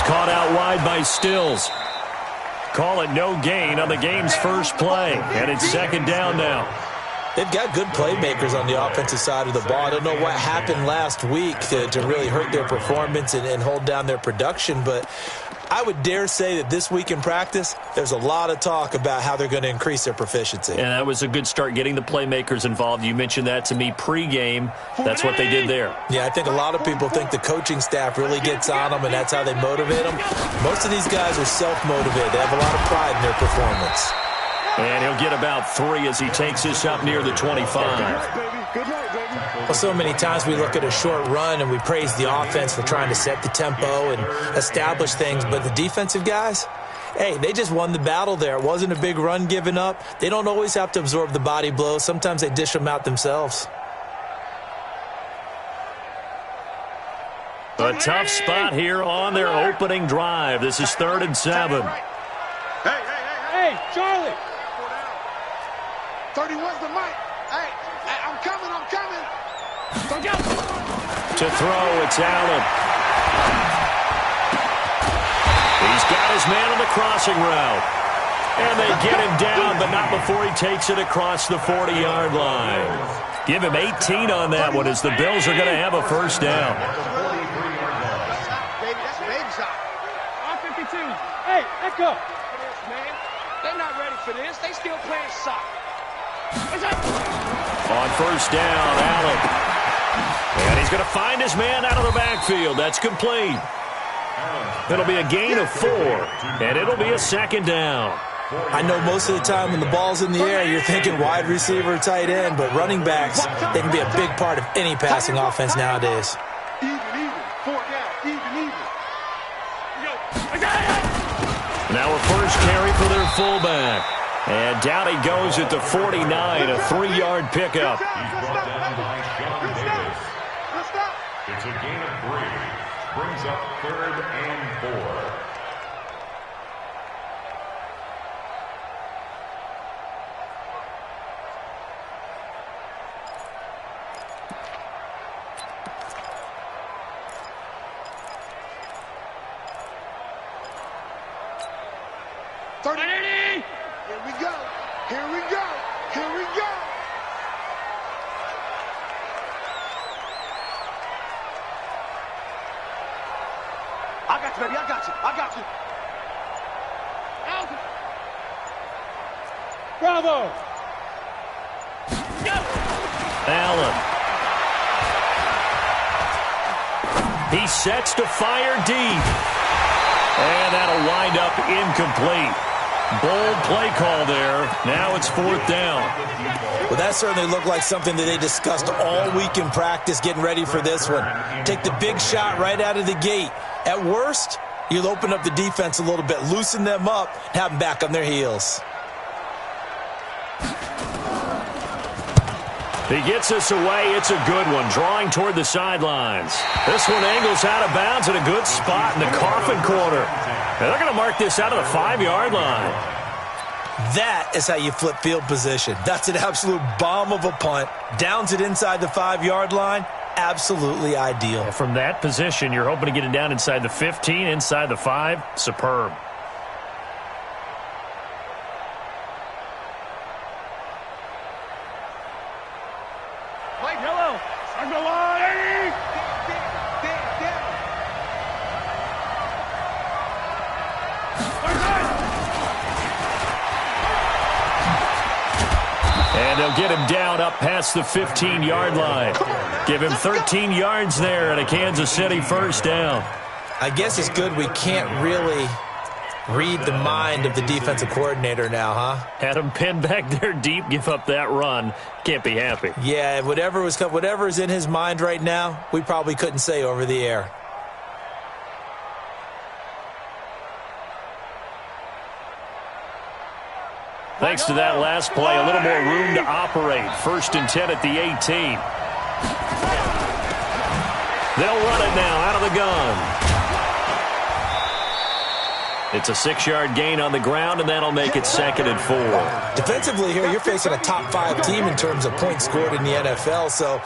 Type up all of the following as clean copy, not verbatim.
caught out wide by Stills. Call it no gain on the game's first play, and it's second down now. They've got good playmakers on the offensive side of the ball. I don't know what happened last week to really hurt their performance and hold down their production, but I would dare say that this week in practice, there's a lot of talk about how they're going to increase their proficiency. And that was a good start, getting the playmakers involved. You mentioned that to me pregame. That's what they did there. Yeah, I think a lot of people think the coaching staff really gets on them, and that's how they motivate them. Most of these guys are self-motivated. They have a lot of pride in their performance. And he'll get about 3 as he takes this up near the 25. Well, so many times we look at a short run and we praise the offense for trying to set the tempo and establish things, but the defensive guys, hey, they just won the battle there. It wasn't a big run given up. They don't always have to absorb the body blows. Sometimes they dish them out themselves. A tough spot here on their opening drive. This is 3rd and 7. Hey, Charlie! 31's the mic. Hey, I'm coming. To throw, it's Allen. He's got his man on the crossing route. And they get him down, but not before he takes it across the 40-yard line. Give him 18 on that one as the Bills are going to have a first down. That's a baby shot. R52. Hey, echo. Man, they're not ready for this. They still playing soccer. On first down, Allen. And he's going to find his man out of the backfield. That's complete. It'll be a gain of 4, and it'll be a second down. I know most of the time when the ball's in the air, you're thinking wide receiver, tight end, but running backs, they can be a big part of any passing offense nowadays. Even. 4 down. Even. Now a first carry for their fullback. And down he goes at the 49, a 3-yard pickup. He's brought down by Sean Davis. It's a gain of 3. Brings up 3rd and 4. Here we go. I got you, baby. I got you. Bravo. Allen. He sets to fire deep. And that'll wind up incomplete. Bold play call there. Now it's 4th down. Well, that certainly looked like something that they discussed all week in practice, getting ready for this one. Take the big shot right out of the gate. At worst, you'll open up the defense a little bit, loosen them up, and have them back on their heels. He gets us away. It's a good one, drawing toward the sidelines. This one angles out of bounds at a good spot in the coffin corner. And they're going to mark this out of the 5-yard line. That is how you flip field position. That's an absolute bomb of a punt. Downs it inside the 5-yard line. Absolutely ideal. From that position, you're hoping to get it down inside the 15, inside the 5. Superb. Mike, hello. I'm the line. And they'll get him down up past the 15-yard line. Give him 13 yards there and a Kansas City first down. I guess it's good we can't really read the mind of the defensive coordinator now, huh? Had him pinned back there deep, give up that run. Can't be happy. Yeah, whatever is in his mind right now, we probably couldn't say over the air. Thanks to that last play, a little more room to operate. 1st and 10 at the 18. They'll run it now out of the gun. It's a 6-yard gain on the ground, and that'll make it 2nd and 4. Defensively here, you're facing a top-5 team in terms of points scored in the NFL. So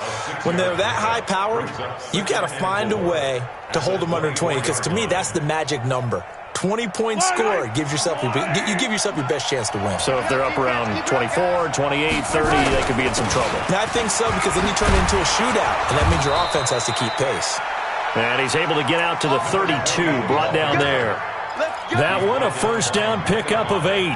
when they're that high-powered, you've got to find a way to hold them under 20, because to me, that's the magic number. 20 points scored, you give yourself your best chance to win. So if they're up around 24, 28, 30, they could be in some trouble. And I think so, because then you turn it into a shootout, and that means your offense has to keep pace. And he's able to get out to the 32, brought down there. That one, a first down pickup of 8.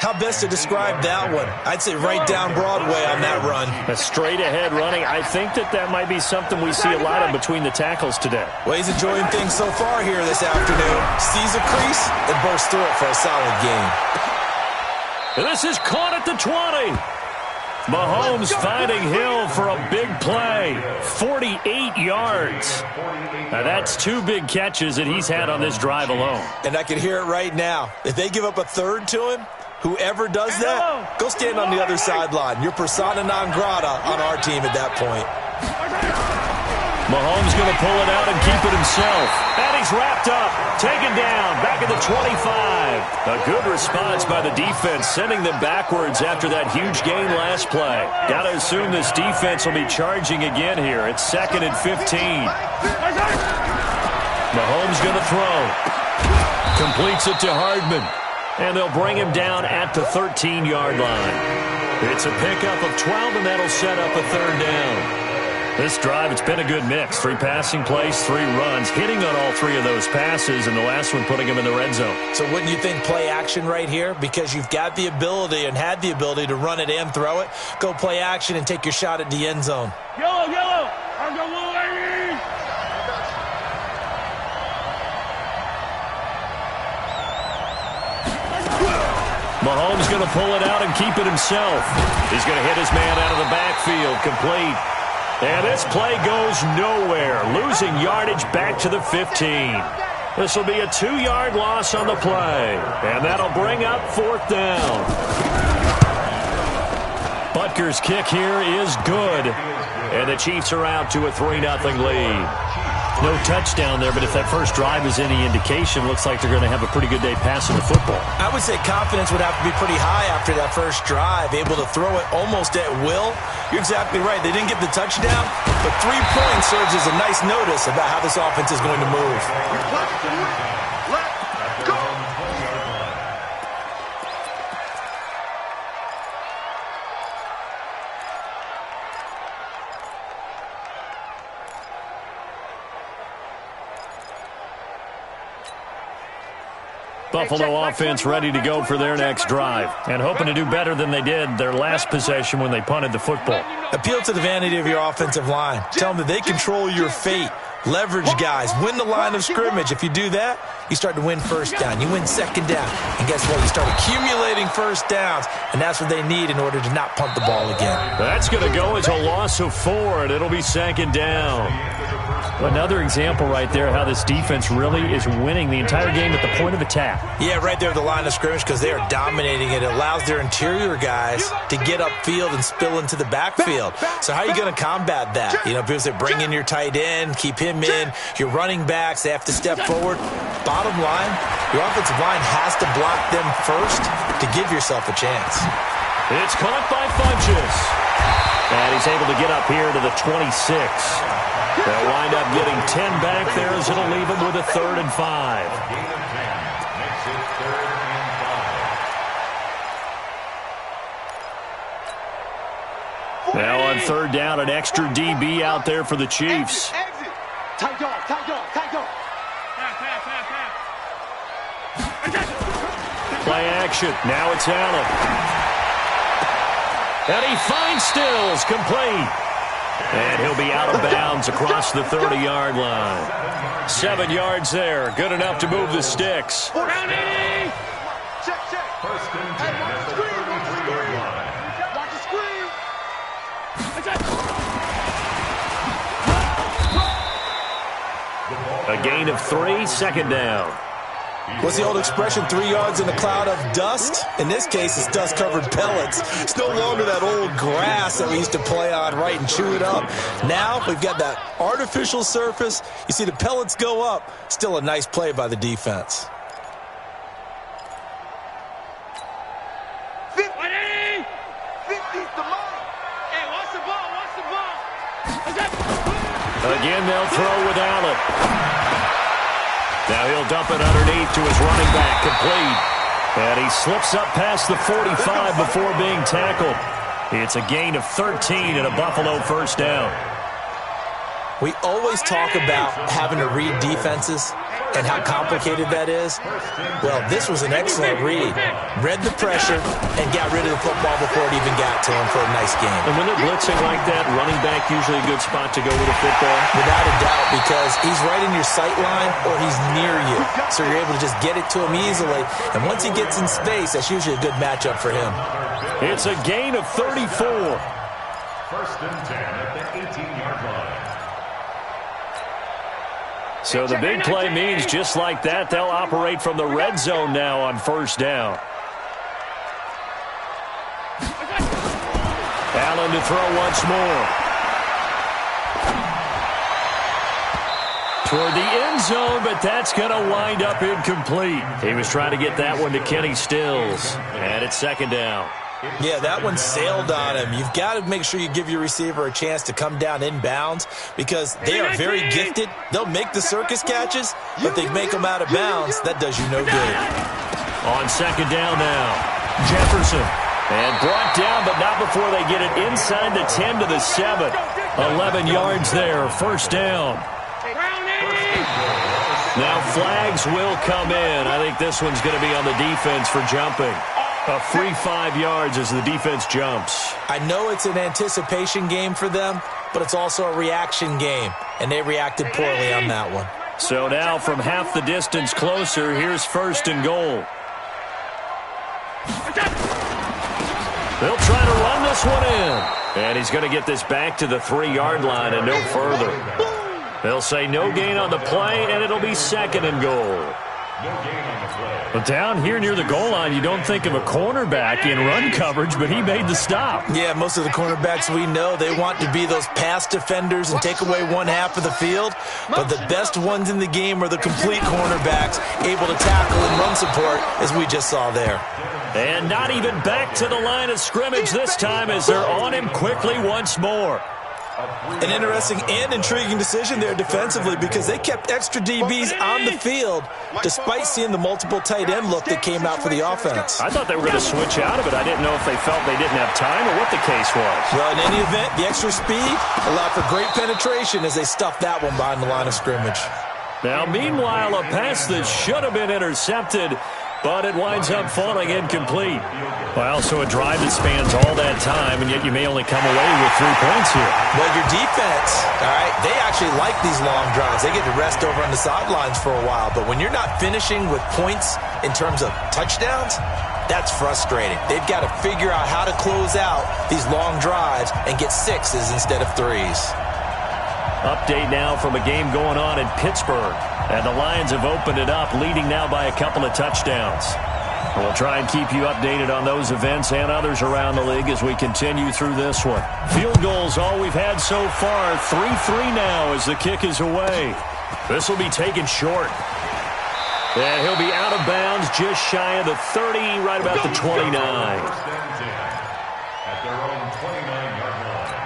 How best to describe that one? I'd say right down Broadway on that run. A straight-ahead running. I think that might be something we see a lot of between the tackles today. Well, he's enjoying things so far here this afternoon. Sees a crease and bursts through it for a solid gain. And this is caught at the 20. Mahomes finding Hill for a big play. 48 yards. Now, that's 2 big catches that he's had on this drive alone. And I can hear it right now. If they give up a third to him, whoever does that, go stand on the other sideline. You're persona non grata on our team at that point. Mahomes going to pull it out and keep it himself. And he's wrapped up, taken down, back at the 25. A good response by the defense, sending them backwards after that huge gain last play. Got to assume this defense will be charging again here. It's 2nd and 15. Mahomes going to throw. Completes it to Hardman. And they'll bring him down at the 13-yard line. It's a pickup of 12, and that'll set up a 3rd down. This drive, it's been a good mix. 3 passing plays, 3 runs, hitting on all 3 of those passes, and the last one putting him in the red zone. So wouldn't you think play action right here? Because you've got the ability and had the ability to run it and throw it. Go play action and take your shot at the end zone. Yellow, yellow. I'm the little lady. Mahomes going to pull it out and keep it himself. He's going to hit his man out of the backfield, complete. And this play goes nowhere, losing yardage back to the 15. This will be a 2-yard loss on the play, and that'll bring up 4th down. Butker's kick here is good, and the Chiefs are out to a 3-0 lead. No touchdown there, but if that first drive is any indication, looks like they're going to have a pretty good day passing the football. I would say confidence would have to be pretty high after that first drive, able to throw it almost at will. You're exactly right. They didn't get the touchdown, but 3 points serves as a nice notice about how this offense is going to move. Buffalo offense ready to go for their next drive and hoping to do better than they did their last possession when they punted the football. Appeal to the vanity of your offensive line. Tell them that they control your fate. Leverage guys. Win the line of scrimmage. If you do that, you start to win first down. You win second down. And guess what? You start accumulating first downs, and that's what they need in order to not punt the ball again. That's going to go as a loss of 4, and it'll be 2nd down. Another example right there how this defense really is winning the entire game at the point of attack. Yeah, right there at the line of scrimmage because they are dominating it. It allows their interior guys to get upfield and spill into the backfield. So how are you going to combat that? You know, people say bring in your tight end, keep him in. Your running backs, they have to step forward. Bottom line, your offensive line has to block them first to give yourself a chance. It's caught by Funches. And he's able to get up here to the 26. They'll wind up getting 10 back there as it'll leave them with a 3rd and 5. Now on 3rd down, an extra DB out there for the Chiefs. Tight dog, tight dog, tight dog. Play action. Now it's Allen. And he finds Stills, complete. And he'll be out of bounds across the 30-yard line. 7 yards there. Good enough to move the sticks. Check, check. First and 10 at the 33-yard line. Watch the screen. A gain of 3, 2nd down. What's the old expression, 3 yards in a cloud of dust? In this case, it's dust-covered pellets. It's no longer that old grass that we used to play on, right, and chew it up. Now we've got that artificial surface. You see the pellets go up. Still a nice play by the defense. Again, they'll throw with Allen. Now he'll dump it underneath to his running back, complete. And he slips up past the 45 before being tackled. It's a gain of 13 and a Buffalo first down. We always talk about having to read defenses and how complicated that is. Well, this was an excellent read. Read the pressure and got rid of the football before it even got to him for a nice game. And when they're blitzing like that, running back usually a good spot to go with a football? Without a doubt, because he's right in your sight line or he's near you. So you're able to just get it to him easily. And once he gets in space, that's usually a good matchup for him. It's a gain of 34. First and 10 at the 18-yard line. So the big play means just like that, they'll operate from the red zone now on first down. Allen to throw once more. Toward the end zone, but that's going to wind up incomplete. He was trying to get that one to Kenny Stills. And it's second down. Yeah, that one sailed on him. You've got to make sure you give your receiver a chance to come down inbounds because they are very gifted. They'll make the circus catches, but they make them out of bounds. That does you no good. On second down now, Jefferson. And brought down, but not before they get it inside the 10 to the 7. 11 yards there, first down. Now flags will come in. I think this one's going to be on the defense for jumping. A free 5 yards as the defense jumps. I know it's an anticipation game for them, but it's also a reaction game, and they reacted poorly on that one. So now from half the distance closer, here's first and goal. They'll try to run this one in. And he's going to get this back to the 3-yard line and no further. They'll say no gain on the play, and it'll be second and goal. But down here near the goal line, you don't think of a cornerback in run coverage, but he made the stop. Yeah, most of the cornerbacks we know, they want to be those pass defenders and take away one half of the field. But the best ones in the game are the complete cornerbacks, able to tackle and run support, as we just saw there. And not even back to the line of scrimmage this time as they're on him quickly once more. An interesting and intriguing decision there defensively because they kept extra DBs on the field despite seeing the multiple tight end look that came out for the offense. I thought they were going to switch out of it. I didn't know if they felt they didn't have time or what the case was. Well, in any event, the extra speed allowed for great penetration as they stuffed that one behind the line of scrimmage. Now, meanwhile, a pass that should have been intercepted, but it winds up falling incomplete. Well, so a drive that spans all that time, and yet you may only come away with 3 points here. Well, your defense, all right, they actually like these long drives. They get to rest over on the sidelines for a while, but when you're not finishing with points in terms of touchdowns, that's frustrating. They've got to figure out how to close out these long drives and get 6s instead of 3s. Update now from a game going on in Pittsburgh. And the Lions have opened it up, leading now by a couple of touchdowns. And we'll try and keep you updated on those events and others around the league as we continue through this one. Field goals, all we've had so far. 3-3 now as the kick is away. This will be taken short. And he'll be out of bounds just shy of the 30, right about the 29. At their own 29-yard line.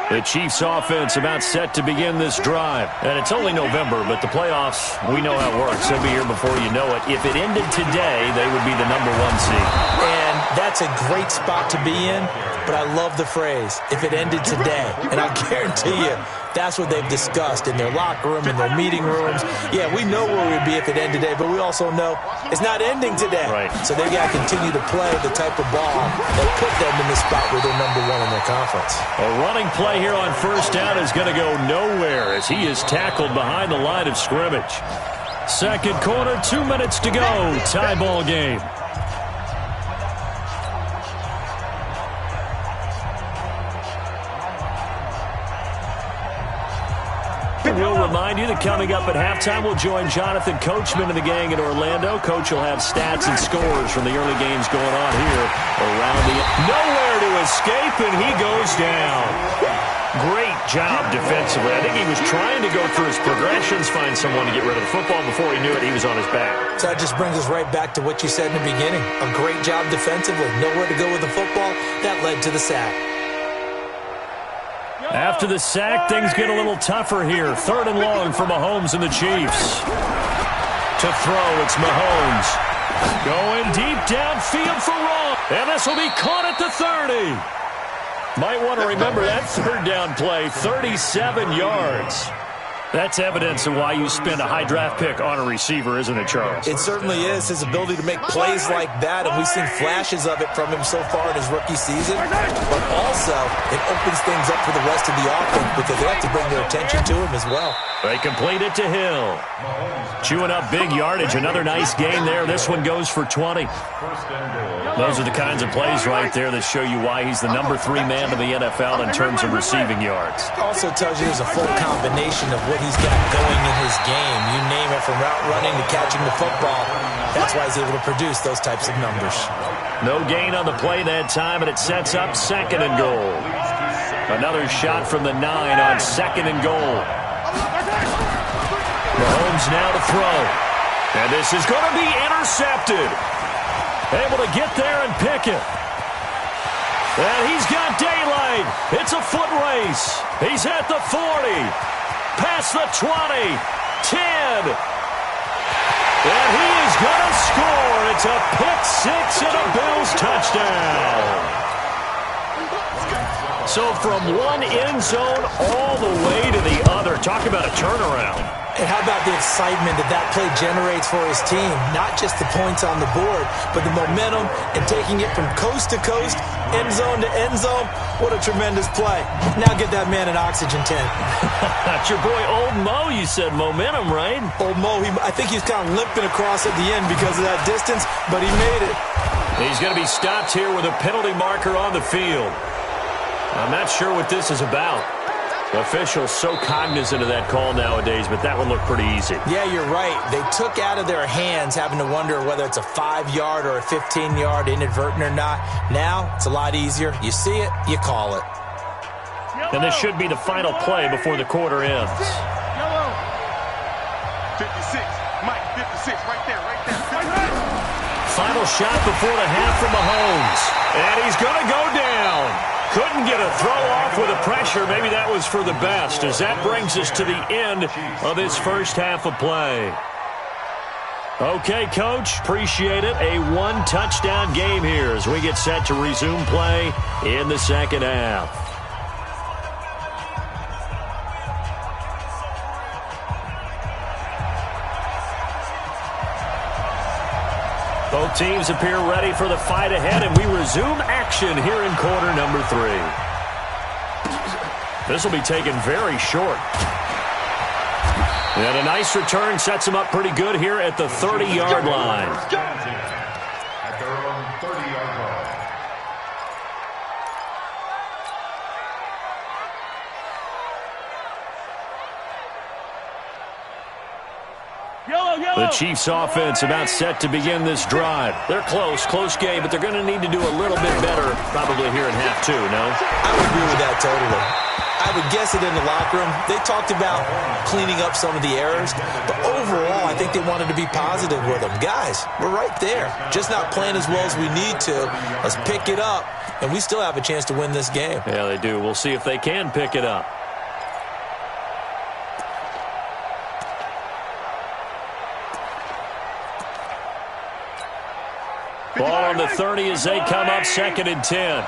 The Chiefs offense about set to begin this drive. And it's only November, but the playoffs, we know how it works. They'll be here before you know it. If it ended today, they would be the #1 seed. And that's a great spot to be in, but I love the phrase, if it ended today. And I guarantee you, that's what they've discussed in their locker room, in their meeting rooms. Yeah, we know where we'd be if it ended today, but we also know it's not ending today. Right. So they got to continue to play the type of ball that put them in the spot where they're #1 in their conference. A running play here on first down is going to go nowhere as he is tackled behind the line of scrimmage. Second quarter, 2 minutes to go. Tie ball game. We'll remind you that coming up at halftime, we'll join Jonathan Coachman and the gang in Orlando. Coach will have stats and scores from the early games going on here around the... Nowhere to escape, and he goes down. Great job defensively. I think he was trying to go through his progressions, find someone to get rid of the football. Before he knew it, he was on his back. So that just brings us right back to what you said in the beginning. A great job defensively. Nowhere to go with the football. That led to the sack. After the sack, things get a little tougher here. 3rd and long for Mahomes and the Chiefs. To throw, it's Mahomes. Going deep downfield for Ross. And this will be caught at the 30. Might want to remember that 3rd down play, 37 yards. That's evidence of why you spend a high draft pick on a receiver, isn't it, Charles? It certainly is. His ability to make plays like that, and we've seen flashes of it from him so far in his rookie season. But also, it opens things up for the rest of the offense because they have to bring their attention to him as well. They complete it to Hill. Chewing up big yardage. Another nice gain there. This one goes for 20. Those are the kinds of plays right there that show you why he's the number 3 man in the NFL in terms of receiving yards. Also tells you there's a full combination of what he's got going in his game. You name it, from route running to catching the football. That's why he's able to produce those types of numbers. No gain on the play that time, and it sets up 2nd and goal. Another shot from the 9 on 2nd and goal. Mahomes now to throw. And this is going to be intercepted. Able to get there and pick it. And he's got daylight. It's a foot race. He's at the 40. Past the 20. 10. And he is going to score. It's a pick 6 and a Bills touchdown. So from one end zone all the way to the other. Talk about a turnaround. And how about the excitement that play generates for his team? Not just the points on the board, but the momentum and taking it from coast to coast, end zone to end zone. What a tremendous play. Now get that man an oxygen tent. That's your boy Old Mo. You said momentum, right? Old Mo, I think he's kind of limping across at the end because of that distance, but he made it. He's going to be stopped here with a penalty marker on the field. I'm not sure what this is about. Officials so cognizant of that call nowadays, but that one looked pretty easy. Yeah, you're right. They took out of their hands having to wonder whether it's a 5-yard or a 15-yard inadvertent or not. Now, it's a lot easier. You see it, you call it. And this should be the final play before the quarter ends. 56. Mike, 56. Right there, right there. Final shot before the half from Mahomes. And he's going to go down. Couldn't get a throw off with the pressure. Maybe that was for the best, as that brings us to the end of this first half of play. Okay, Coach, appreciate it. A 1-touchdown game here as we get set to resume play in the second half. Both teams appear ready for the fight ahead, and we resume action here in quarter number 3. This will be taken very short. And a nice return sets him up pretty good here at the 30-yard line. At their own 30-yard line. The Chiefs offense about set to begin this drive. They're close game, but they're going to need to do a little bit better probably here in half 2, no? I would agree with that totally. I would guess it in the locker room. They talked about cleaning up some of the errors, but overall, I think they wanted to be positive with them. Guys, we're right there. Just not playing as well as we need to. Let's pick it up, and we still have a chance to win this game. Yeah, they do. We'll see if they can pick it up. Ball on the 30 as they come up 2nd and 10.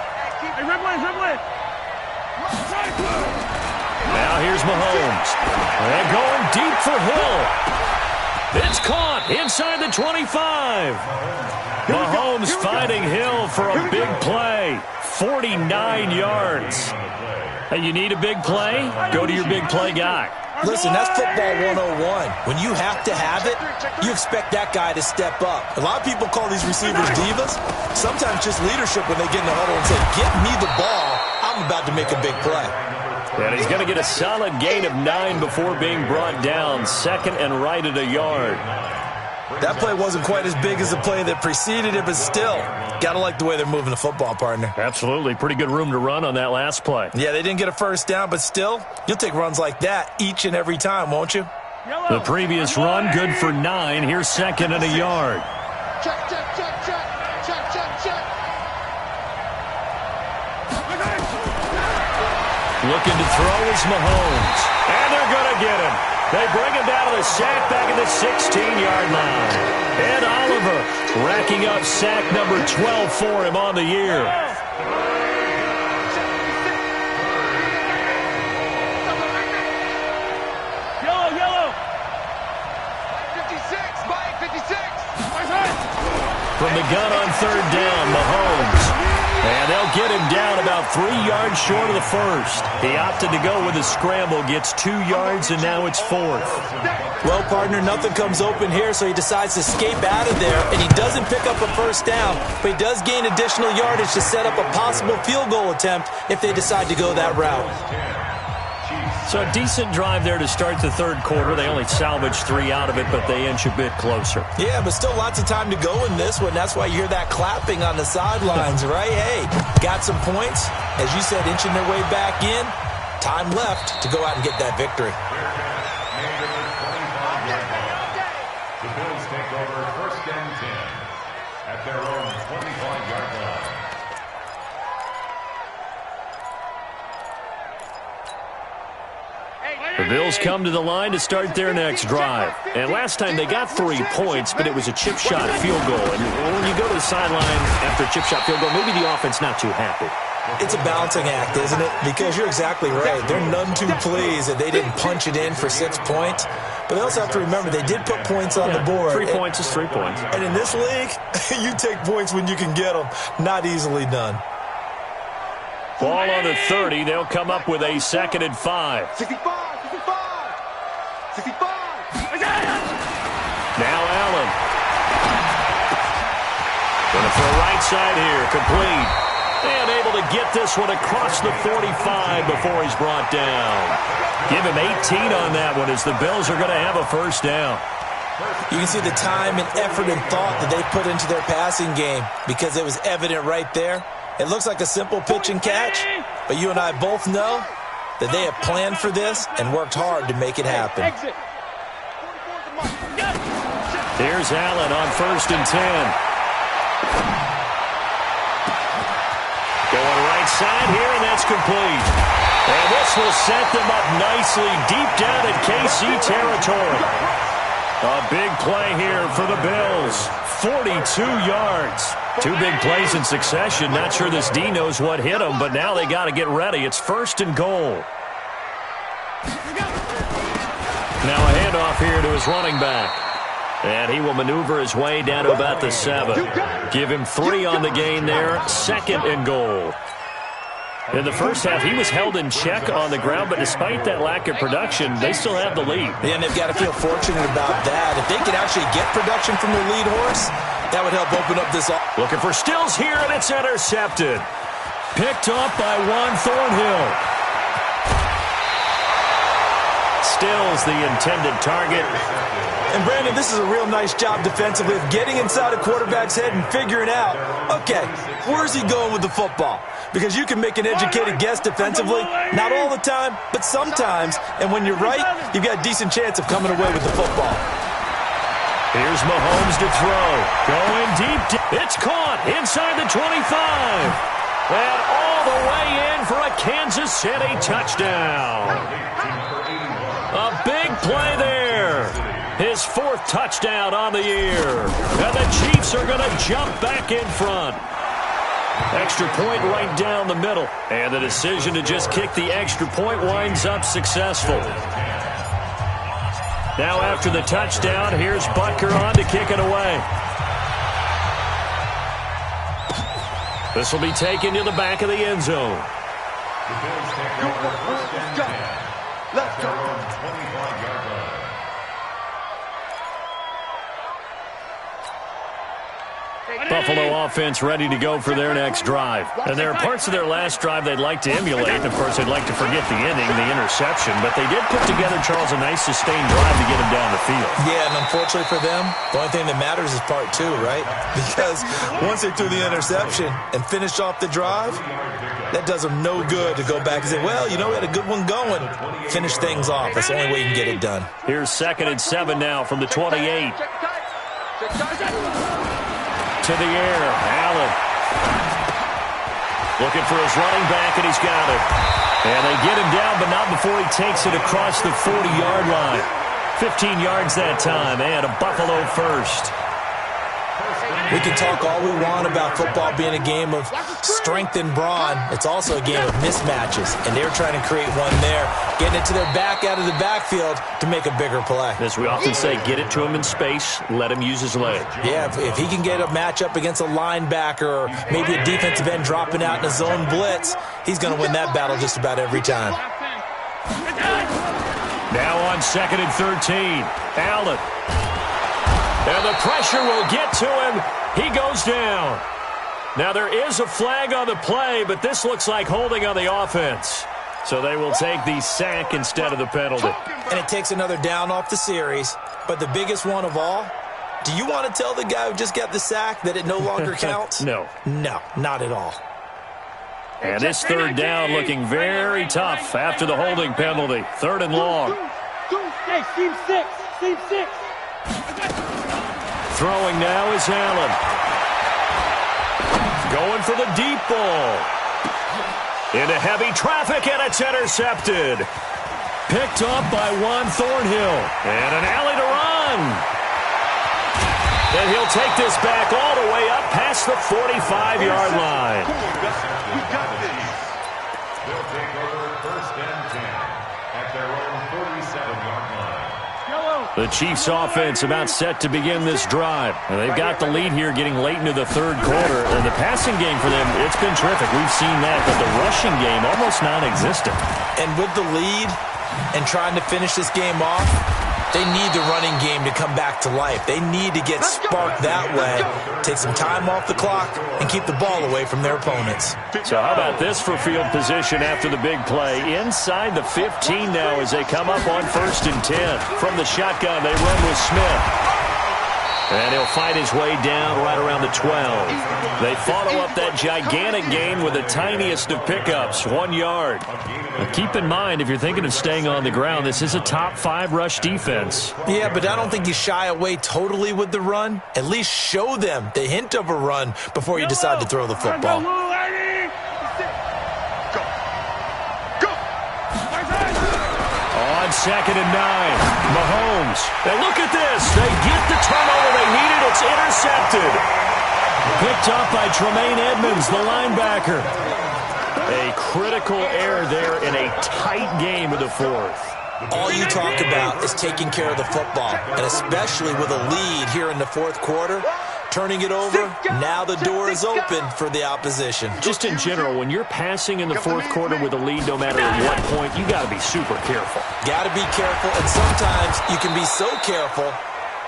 Now here's Mahomes. They're going deep for Hill. It's caught inside the 25. Mahomes finding Hill for a big play. 49 yards. Hey, you need a big play? Go to your big play guy. Listen, that's football 101. When you have to have it, you expect that guy to step up. A lot of people call these receivers divas. Sometimes just leadership when they get in the huddle and say, get me the ball, I'm about to make a big play. And he's going to get a solid gain of 9 before being brought down. 2nd and right at a yard. That play wasn't quite as big as the play that preceded it, but still, got to like the way they're moving the football, partner. Absolutely. Pretty good room to run on that last play. Yeah, they didn't get a first down, but still, you'll take runs like that each and every time, won't you? The previous run, good for 9. Here's 2nd and a yard. Check. Looking to throw is Mahomes. And they're going to get him. They bring him down to the sack back at the 16-yard line. And Oliver racking up sack number 12 for him on the year. Yellow. 56. Mike, 56. From the gun on third down, Mahomes. And they'll get him down about 3 yards short of the first. He opted to go with a scramble, gets 2 yards, and now it's fourth. Well, partner, nothing comes open here, so he decides to escape out of there, and he doesn't pick up a first down, but he does gain additional yardage to set up a possible field goal attempt if they decide to go that route. So a decent drive there to start the third quarter. They only salvaged 3 out of it, but they inch a bit closer. Yeah, but still lots of time to go in this one. That's why you hear that clapping on the sidelines, right? Hey, got some points. As you said, inching their way back in. Time left to go out and get that victory. The Bills take over first and 10 at their own 25-yard line. The Bills come to the line to start their next drive. And last time they got 3 points, but it was a chip shot field goal. And when you go to the sideline after a chip shot field goal, maybe the offense not too happy. It's a balancing act, isn't it? Because you're exactly right. They're none too pleased that they didn't punch it in for 6 points. But they also have to remember they did put points on the board. 3 points is 3 points. And in this league, you take points when you can get them. Not easily done. Ball on the 30. They'll come up with a 2nd and 5. 65. Now Allen. Going to throw right side here. Complete. And able to get this one across the 45 before he's brought down. Give him 18 on that one as the Bills are going to have a first down. You can see the time and effort and thought that they put into their passing game because it was evident right there. It looks like a simple pitch and catch, but you and I both know that they have planned for this and worked hard to make it happen. Here's Allen on 1st and 10. Going right side here, and that's complete. And this will set them up nicely deep down in KC territory. A big play here for the Bills. 42 yards. 2 big plays in succession. Not sure this D knows what hit him, but now they got to get ready. It's 1st and goal. Now a handoff here to his running back. And he will maneuver his way down to about the 7. Give him 3 on the gain there. 2nd and goal. In the first half, he was held in check on the ground, but despite that lack of production, they still have the lead. Yeah, and they've got to feel fortunate about that. If they could actually get production from their lead horse, that would help open up this. Looking for Stills here, and it's intercepted. Picked up by Juan Thornhill. Stills the intended target. And, Brandon, this is a real nice job defensively of getting inside a quarterback's head and figuring out, okay, where's he going with the football? Because you can make an educated guess defensively, not all the time, but sometimes. And when you're right, you've got a decent chance of coming away with the football. Here's Mahomes to throw. Going deep. It's caught inside the 25. And all the way in for a Kansas City touchdown. A big play there. His 4th touchdown on the year. And the Chiefs are going to jump back in front. Extra point right down the middle. And the decision to just kick the extra point winds up successful. Now after the touchdown, here's Butker on to kick it away. This will be taken to the back of the end zone. The Bills take over first and 10 at their own 25-yard line. Buffalo offense ready to go for their next drive. And there are parts of their last drive they'd like to emulate. And, of course, they'd like to forget the inning, the interception. But they did put together, Charles, a nice sustained drive to get him down the field. Yeah, and unfortunately for them, the only thing that matters is part 2, right? Because once they threw the interception and finished off the drive, that does them no good to go back and say, well, you know, we had a good one going. Finish things off. That's the only way you can get it done. Here's 2nd and 7 now from the 28. To the air, Allen. Looking for his running back, and he's got it. And they get him down, but not before he takes it across the 40-yard line. 15 yards that time, and a Buffalo first. We can talk all we want about football being a game of strength and brawn. It's also a game of mismatches, and they're trying to create one there, getting it to their back out of the backfield to make a bigger play. As we often say, get it to him in space, let him use his leg. Yeah, if he can get a matchup against a linebacker or maybe a defensive end dropping out in a zone blitz, he's going to win that battle just about every time. Now on 2nd and 13, Allen. And the pressure will get to him. He goes down. Now there is a flag on the play, but this looks like holding on the offense. So they will take the sack instead of the penalty. And it takes another down off the series. But the biggest one of all, do you want to tell the guy who just got the sack that it no longer counts? No. No, not at all. And this 3rd down looking very tough after the holding penalty. 3rd and long. Hey, team 6. Team 6. Throwing now is Allen. Going for the deep ball. Into heavy traffic, and it's intercepted. Picked up by Juan Thornhill. And an alley to run. And he'll take this back all the way up past the 45-yard line. They'll take over 1st and 10 at their own 47-yard line. The Chiefs' offense about set to begin this drive. And they've got the lead here getting late into the 3rd quarter. And the passing game for them, it's been terrific. We've seen that, but the rushing game almost non-existent. And with the lead and trying to finish this game off, they need the running game to come back to life. They need to get sparked that way, take some time off the clock, and keep the ball away from their opponents. So how about this for field position after the big play? Inside the 15 now as they come up on 1st and 10. From the shotgun, they run with Smith. And he'll fight his way down right around the 12. They follow up that gigantic gain with the tiniest of pickups, 1 yard. Now keep in mind, if you're thinking of staying on the ground, this is a top 5 rush defense. Yeah, but I don't think you shy away totally with the run. At least show them the hint of a run before you decide to throw the football. On 2nd and 9, Mahomes. And look at this. They get the turnover they needed. It's intercepted. Picked up by Tremaine Edmonds, the linebacker. A critical error there in a tight game of the 4th. All you talk about is taking care of the football, and especially with a lead here in the 4th quarter, turning it over, now the door is open for the opposition. Just in general, when you're passing in the 4th quarter with a lead, no matter at what point, you got to be super careful. Got to be careful, and sometimes you can be so careful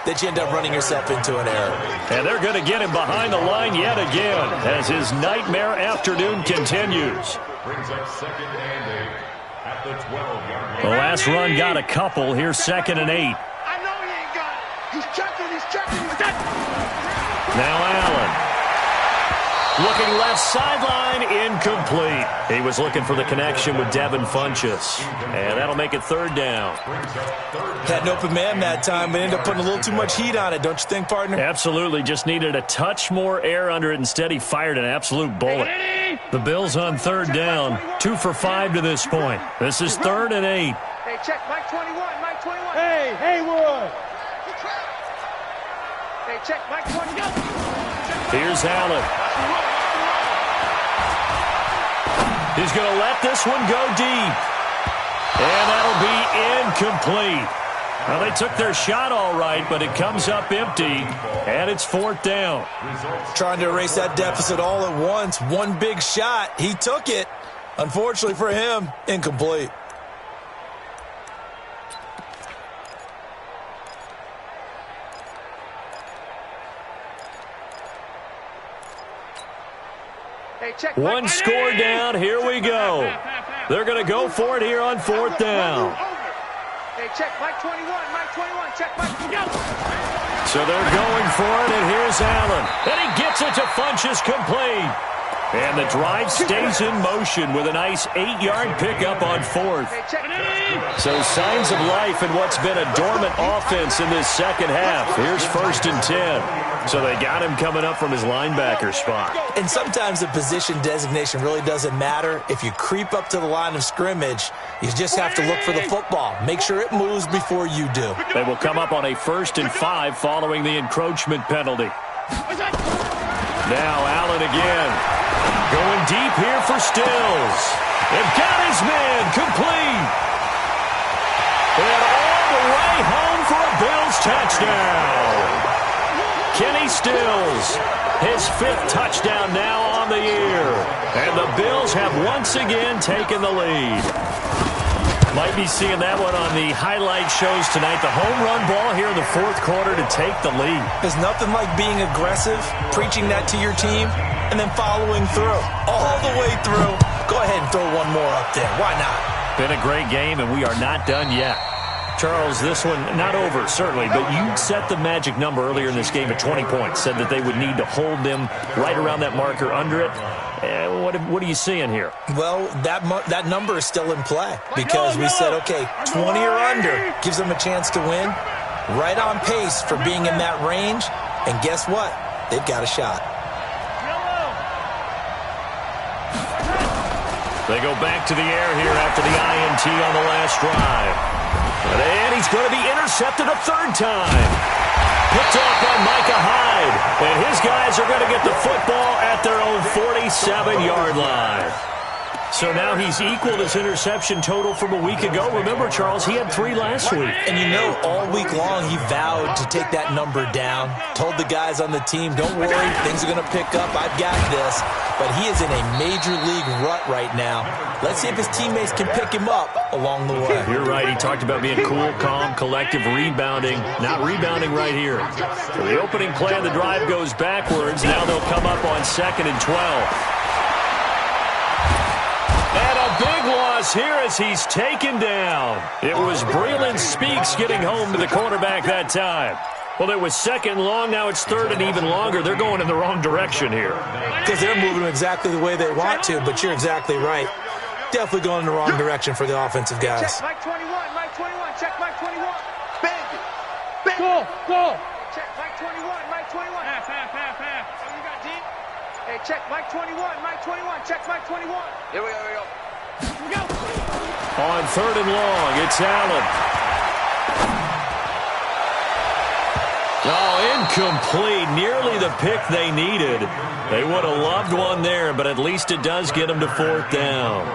that you end up running yourself into an error. And they're going to get him behind the line yet again as his nightmare afternoon continues. Brings up 2nd and 8 at the 12-yard line. The last run got a couple. Here's 2nd and 8. I know he ain't got it. He's checking, he's checking, he's checking. Now Allen. Looking left sideline, incomplete. He was looking for the connection with Devin Funchess. And that'll make it 3rd down. Had an open man that time, but ended up putting a little too much heat on it, don't you think, partner? Absolutely. Just needed a touch more air under it. Instead, he fired an absolute bullet. The Bills on 3rd down. 2 for 5 to this point. This is 3rd and 8. Hey, check, Mike 21, Mike 21. Hey, Haywood. Hey, check, Mike 21. Here's Allen. He's going to let this one go deep. And that'll be incomplete. Well, they took their shot all right, but it comes up empty, and it's 4th down. Trying to erase that deficit all at once. One big shot. He took it. Unfortunately for him, incomplete. One score down. Here we go. They're going to go for it here on 4th down. Hey, check, Mike 21, Mike 21, check, Mike 21. So they're going for it, and here's Allen. And he gets it to Funchess complete. And the drive stays in motion with a nice 8-yard pickup on 4th. So signs of life in what's been a dormant offense in this second half. Here's 1st and 10. So they got him coming up from his linebacker spot. And sometimes the position designation really doesn't matter. If you creep up to the line of scrimmage, you just have to look for the football. Make sure it moves before you do. They will come up on a 1st and 5 following the encroachment penalty. Now Allen again. Going deep here for Stills. They've got his man complete. And all the way home for a Bills touchdown. Kenny Stills, his 5th touchdown now on the year. And the Bills have once again taken the lead. Might be seeing that one on the highlight shows tonight. The home run ball here in the 4th quarter to take the lead. There's nothing like being aggressive, preaching that to your team, and then following through. All the way through. Go ahead and throw one more up there. Why not? Been a great game, and we are not done yet. Charles, this one not over, certainly, but you set the magic number earlier in this game at 20 points. Said that they would need to hold them right around that marker under it. What are you seeing here? Well, that number is still in play because we said, okay, 20 or under gives them a chance to win. Right on pace for being in that range. And guess what? They've got a shot. They go back to the air here after the INT on the last drive. And he's going to be intercepted a 3rd time. Picked off by Micah Hyde. And his guys are going to get the football at their own 47-yard line. So now he's equaled his interception total from a week ago. Remember, Charles, he had 3 last week. And you know, all week long he vowed to take that number down. Told the guys on the team, don't worry, things are going to pick up. I've got this. But he is in a major league rut right now. Let's see if his teammates can pick him up along the way. You're right. He talked about being cool, calm, collective, rebounding. Not rebounding right here. So the opening play of the drive goes backwards. Now they'll come up on 2nd and 12. And a big loss here as he's taken down. It was Breland Speaks getting home to the quarterback that time. Well, it was 2nd long. Now it's 3rd and even longer. They're going in the wrong direction here. Because they're moving exactly the way they want to, but you're exactly right. Definitely going in the wrong direction for the offensive guys. Check Mike 21, Mike 21, check Mike 21. Bang it. Bang it. Go. Check Mike 21, Mike 21. Half. Oh, you got deep? Hey, check Mike 21, Mike 21, check Mike 21. Here we go. On 3rd and long, it's Allen. Oh, incomplete. Nearly the pick they needed. They would have loved one there, but at least it does get them to 4th down.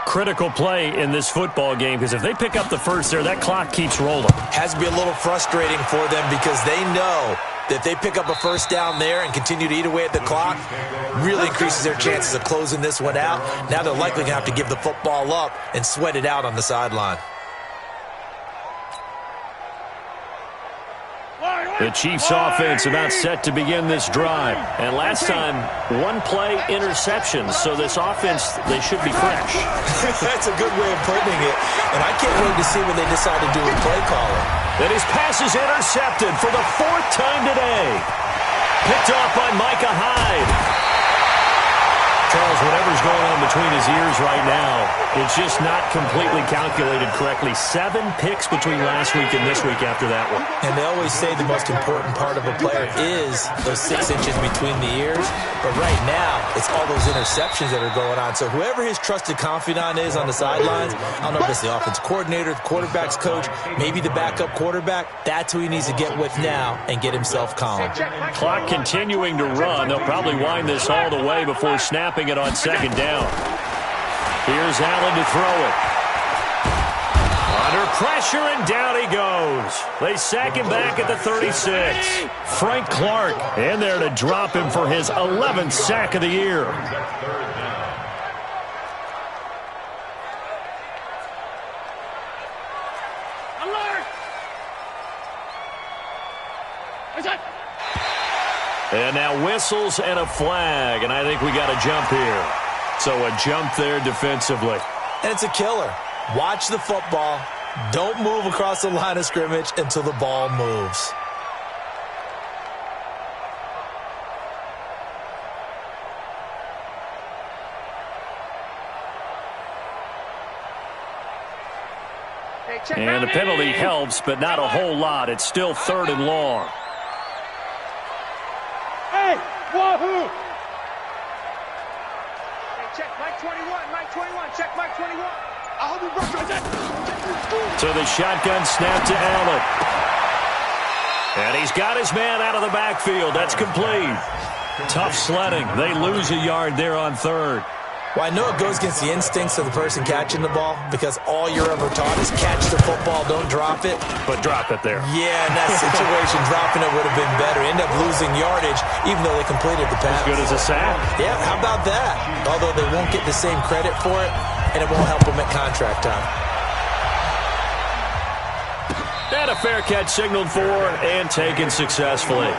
Critical play in this football game because if they pick up the 1st there, that clock keeps rolling. Has to be a little frustrating for them because they know that if they pick up a 1st down there and continue to eat away at the clock, really increases their chances of closing this one out. Now they're likely going to have to give the football up and sweat it out on the sideline. The Chiefs offense about set to begin this drive. And last time, 1-play interceptions. So this offense, they should be fresh. That's a good way of putting it. And I can't wait to see what they decide to do with play calling. And his pass is intercepted for the 4th time today. Picked off by Micah Hyde. Charles, whatever's going on between his ears right now, it's just not completely calculated correctly. 7 picks between last week and this week after that one. And they always say the most important part of a player is those 6 inches between the ears. But right now, it's all those interceptions that are going on. So whoever his trusted confidant is on the sidelines, I don't know if it's the offense coordinator, the quarterback's coach, maybe the backup quarterback, that's who he needs to get with now and get himself calm. Clock continuing to run. They'll probably wind this all the way before snapping it on 2nd down. Here's Allen to throw it. Under pressure, and down he goes. They sack him back at the 36. Frank Clark in there to drop him for his 11th sack of the year. Alert! And now whistles and a flag, and I think we got a jump here. So a jump there defensively. And it's a killer. Watch the football. Don't move across the line of scrimmage until the ball moves. And the penalty helps, but not a whole lot. It's still 3rd and long. Hey, wahoo! Hey, check Mike 21, Mike 21, check Mike 21. So the shotgun snap to Allen. And he's got his man out of the backfield. That's complete. Tough sledding. They lose a yard there on 3rd. Well, I know it goes against the instincts of the person catching the ball because all you're ever taught is catch the football, don't drop it. But drop it there. Yeah, in that situation, dropping it would have been better. End up losing yardage, even though they completed the pass. As good as a sack. Yeah, how about that? Although they won't get the same credit for it, and it won't help them at contract time. And a fair catch signaled for and taken successfully.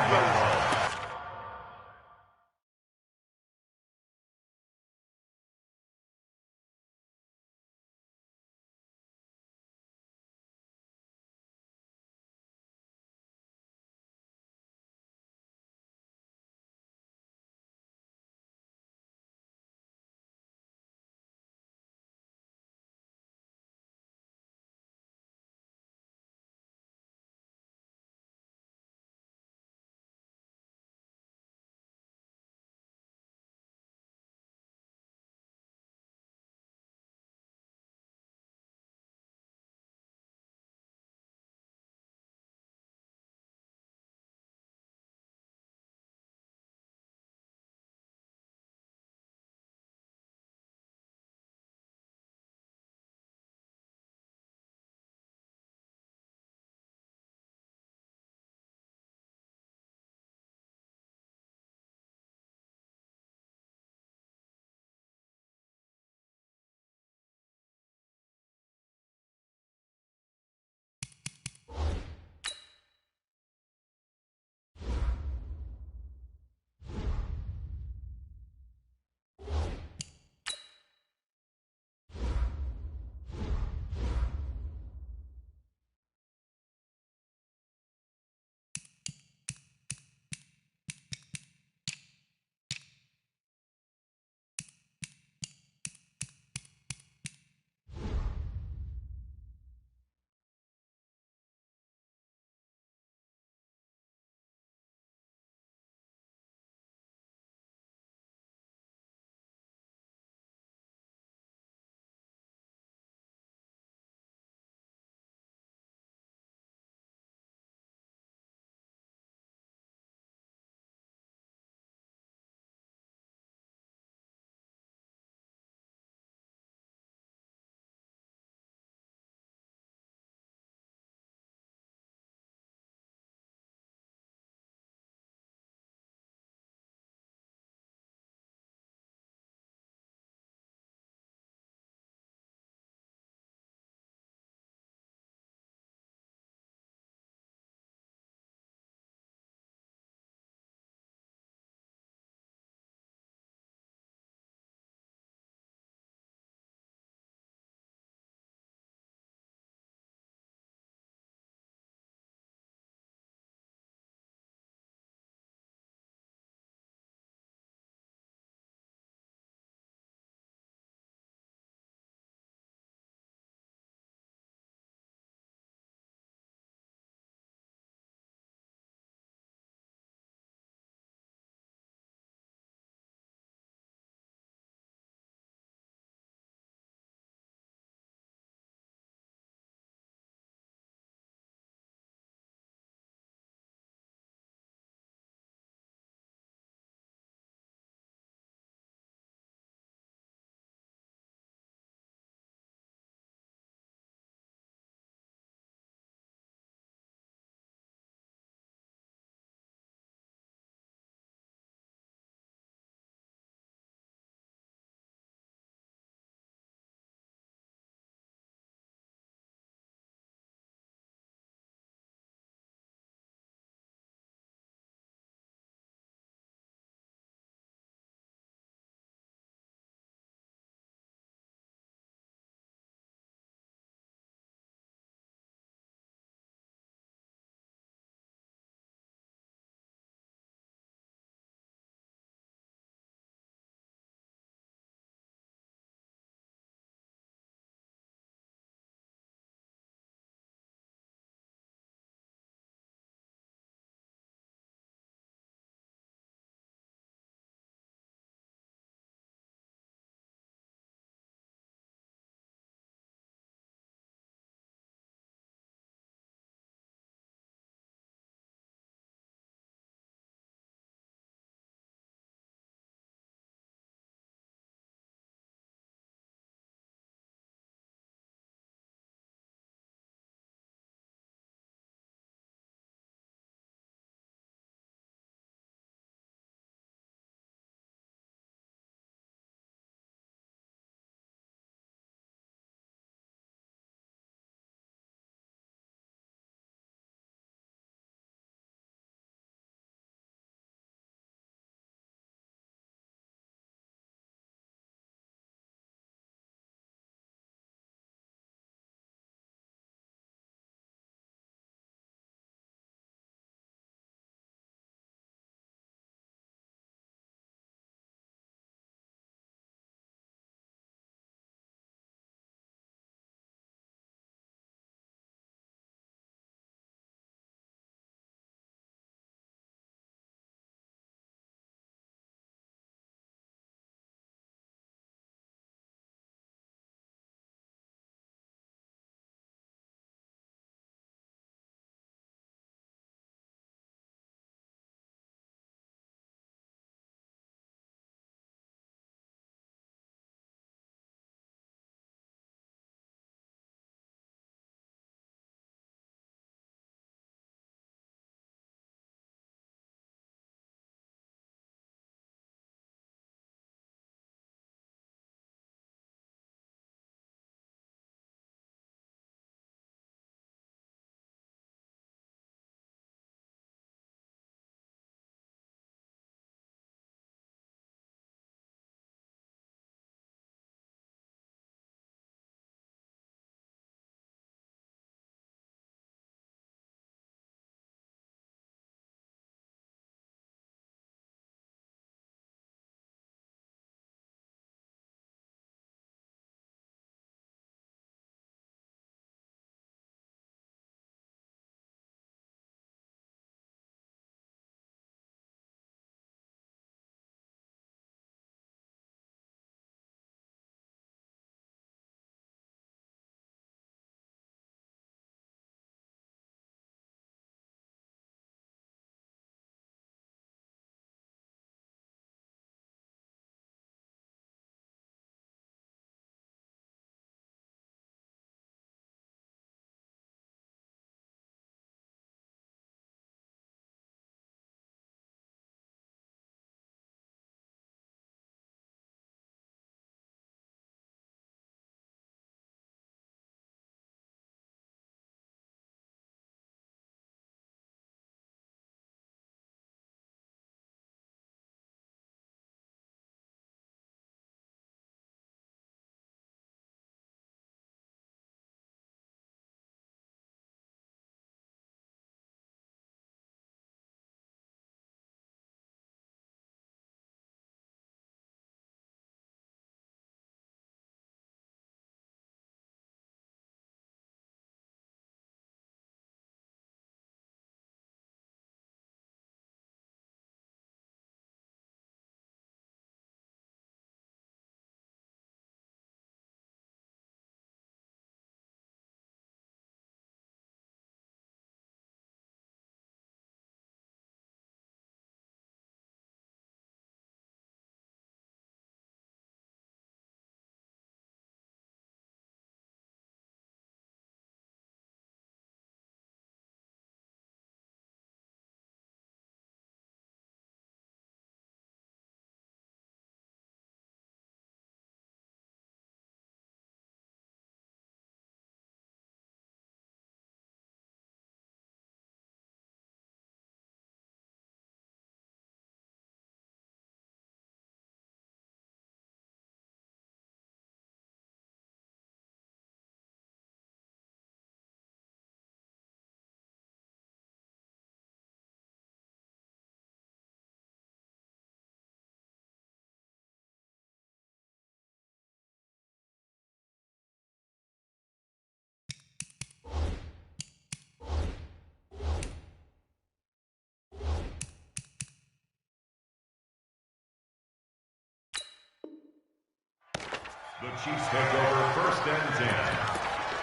The Chiefs take over 1st and 10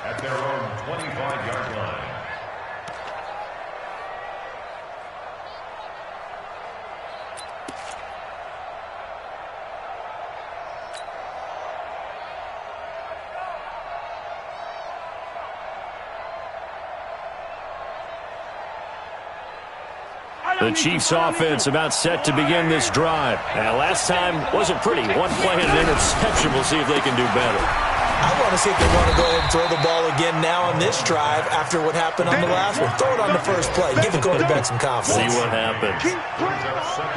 at their own 25-yard line. The Chiefs offense about set to begin this drive. Last time wasn't pretty. One play and an interception. We'll see if they can do better. I want to see if they want to go ahead and throw the ball again now on this drive after what happened on the last one. Throw it on the first play. Give the quarterback some confidence. See what happens.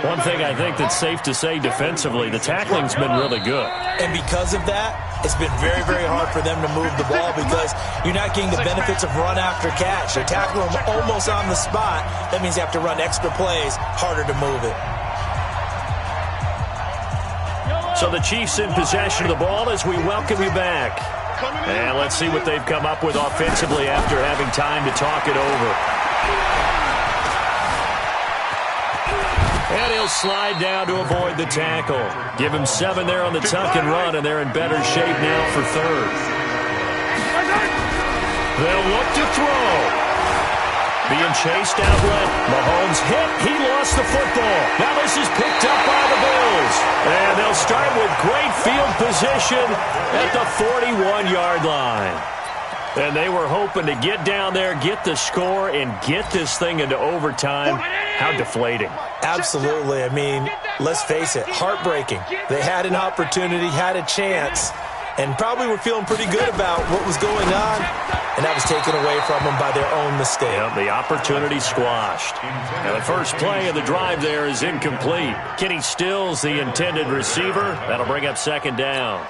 One thing I think that's safe to say defensively, the tackling's been really good. And because of that, it's been very, very hard for them to move the ball because you're not getting the benefits of run after catch. They tackle them almost on the spot. That means you have to run extra plays, harder to move it. So the Chiefs in possession of the ball as we welcome you back. And let's see what they've come up with offensively after having time to talk it over. And he'll slide down to avoid the tackle. Give him 7 there on the tuck and run, and they're in better shape now for 3rd. They'll look to throw. Being chased outlet. Mahomes hit. He lost the football. Now this is picked up by the Bills. And they'll start with great field position at the 41-yard line. And they were hoping to get down there, get the score, and get this thing into overtime. How deflating. Absolutely. I mean, let's face it, heartbreaking. They had an opportunity, had a chance, and probably were feeling pretty good about what was going on, and that was taken away from them by their own mistake. Yep, the opportunity squashed. Now the first play of the drive there is incomplete. Kenny Stills, the intended receiver. That'll bring up 2nd down.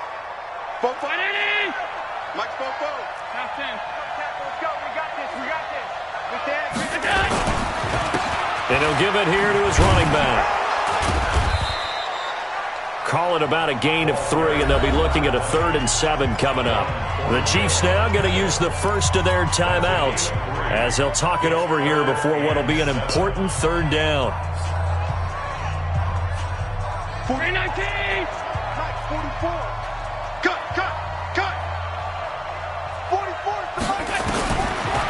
Mike Fofo. Half 10. Let's go. We got this. We got this. We can. And he'll give it here to his running back. Call it about a gain of 3, and they'll be looking at a 3rd and 7 coming up. The Chiefs now going to use the first of their timeouts as they'll talk it over here before what will be an important 3rd down. 49-19. 44. Cut. 44.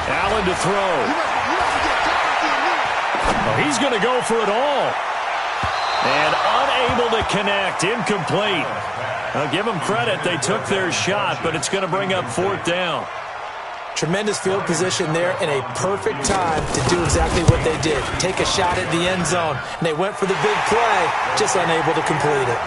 Allen to throw. Oh, he's going to go for it all. And unable to connect. Incomplete. I'll give them credit. They took their shot, but it's going to bring up 4th down. Tremendous field position there and a perfect time to do exactly what they did. Take a shot at the end zone. And they went for the big play, just unable to complete it.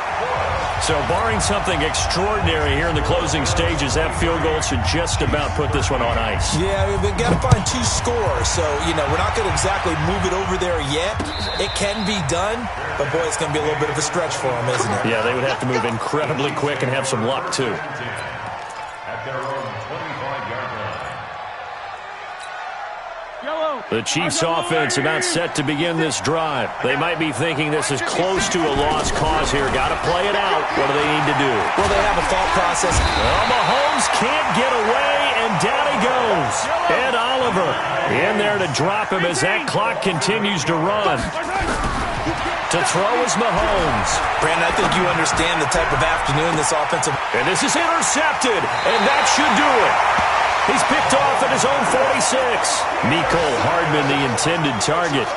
So barring something extraordinary here in the closing stages, that field goal should just about put this one on ice. Yeah, we've got to find 2 scores. So, we're not going to exactly move it over there yet. It can be done, but, boy, it's going to be a little bit of a stretch for them, isn't it? Yeah, they would have to move incredibly quick and have some luck, too. At their own 25-yard line. The Chiefs offense about set to begin this drive. They might be thinking this is close to a lost cause here. Got to play it out. What do they need to do? Well, they have a thought process. Well, Mahomes can't get away, and down he goes. Ed Oliver in there to drop him as that clock continues to run. To throw is Mahomes. Brandon, I think you understand the type of afternoon this offensive... And this is intercepted, and that should do it. He's picked off at his own 46. Mecole Hardman, the intended target.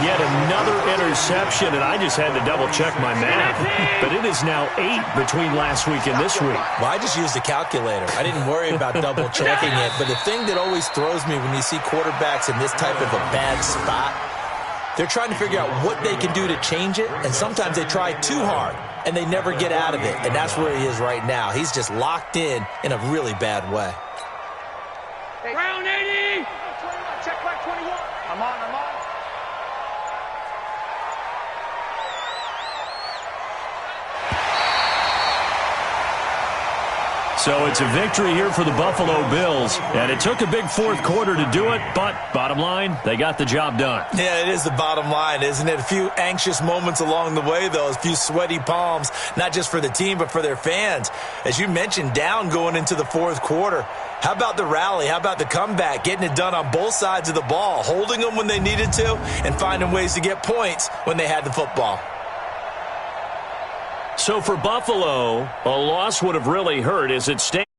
Yet another interception, and I just had to double-check my math. But it is now 8 between last week and this week. Well, I just used a calculator. I didn't worry about double-checking it. But the thing that always throws me when you see quarterbacks in this type of a bad spot, they're trying to figure out what they can do to change it, and sometimes they try too hard, and they never get out of it. And that's where he is right now. He's just locked in a really bad way. Round 80. Check back 21. I'm on. So it's a victory here for the Buffalo Bills, and it took a big 4th quarter to do it, but bottom line, they got the job done. Yeah, it is the bottom line, isn't it? A few anxious moments along the way, though, a few sweaty palms, not just for the team, but for their fans. As you mentioned, down going into the 4th quarter. How about the rally? How about the comeback? Getting it done on both sides of the ball, holding them when they needed to, and finding ways to get points when they had the football. So for Buffalo, a loss would have really hurt as it stands.